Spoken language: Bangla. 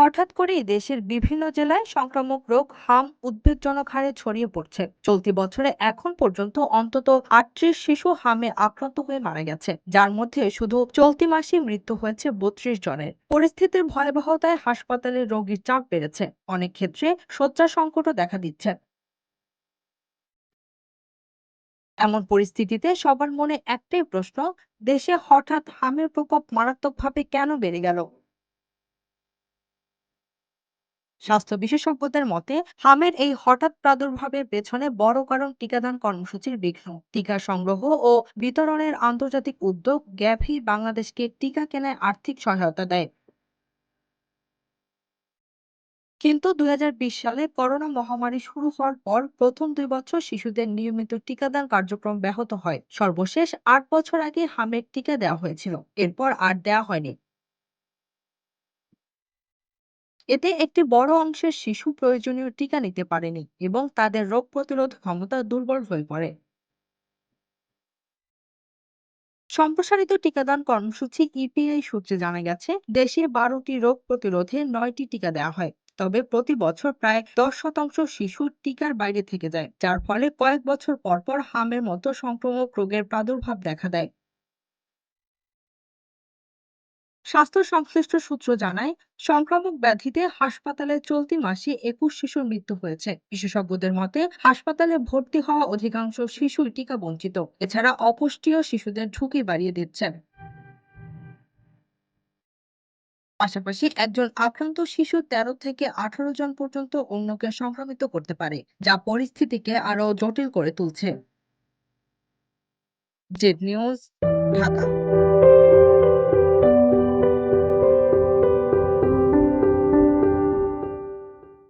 হঠাৎ করেই দেশের বিভিন্ন জেলায় সংক্রামক রোগ হাম উদ্বেগজনক হারে ছড়িয়ে পড়ছে। চলতি বছরে এখন পর্যন্ত অন্তত ৩৮ শিশু হামে আক্রান্ত হয়ে মারা গেছে, যার মধ্যে শুধু চলতি মাসেই মৃত্যু হয়েছে ৩২ জনের। পরিস্থিতির ভয়াবহতায় হাসপাতালে রোগীর চাপ বেড়েছে, অনেক ক্ষেত্রে শয্যা সংকটও দেখা দিচ্ছে। এমন পরিস্থিতিতে সবার মনে একটাই প্রশ্ন, দেশে হঠাৎ হামের প্রকোপ মারাত্মকভাবে কেন বেড়ে গেল? স্বাস্থ্য বিশেষজ্ঞদের মতে হামের এই হঠাৎ প্রাদুর্ভাবের পেছনে বড় কারণ টিকাদান কর্মসূচির বিঘ্ন। টিকা সংগ্রহ ও বিতরণের আন্তর্জাতিক উদ্যোগ গ্যাভি বাংলাদেশকে টিকা কেনায় আর্থিক সহায়তা দেয়। কিন্তু ২০২০ সালে করোনা মহামারী শুরু হওয়ার পর প্রথম ২ বছর শিশুদের নিয়মিত টিকাদান কার্যক্রম ব্যাহত হয়। সর্বশেষ ৮ বছর আগে হামের টিকা দেওয়া হয়েছিল, এরপর আর দেওয়া হয়নি। এতে একটি বড় অংশের শিশু প্রয়োজনীয় টিকা নিতে পারেনি এবং তাদের রোগ প্রতিরোধ ক্ষমতা দুর্বল হয়ে পড়ে। সম্প্রসারিত টিকাদান কর্মসূচি ইপিআই সূত্রে জানা গেছে, দেশে ১২টি রোগ প্রতিরোধে ৯টি টিকা দেওয়া হয়। তবে প্রতি বছর প্রায় ১০% শিশু টিকার বাইরে থেকে যায়, যার ফলে কয়েক বছর পর পর হামের মতো সংক্রামক রোগের প্রাদুর্ভাব দেখা দেয়। স্বাস্থ্য সংশ্লিষ্ট সূত্র জানায়, সংক্রামক ব্যাধিতে হাসপাতালে চলতি মাসে ২১ শিশুর মৃত্যু হয়েছে। বিশেষজ্ঞদের মতে হাসপাতালে ভর্তি হওয়া অধিকাংশ শিশুই টিকা বঞ্চিত। এছাড়া অপুষ্টিও শিশুদের ঝুঁকি বাড়িয়ে দিচ্ছে। পাশাপাশি একজন আক্রান্ত শিশু ১৩ থেকে ১৮ জন পর্যন্ত অন্যকে সংক্রামিত করতে পারে, যা পরিস্থিতিকে আরো জটিল করে তুলছে। Z news, Dhaka.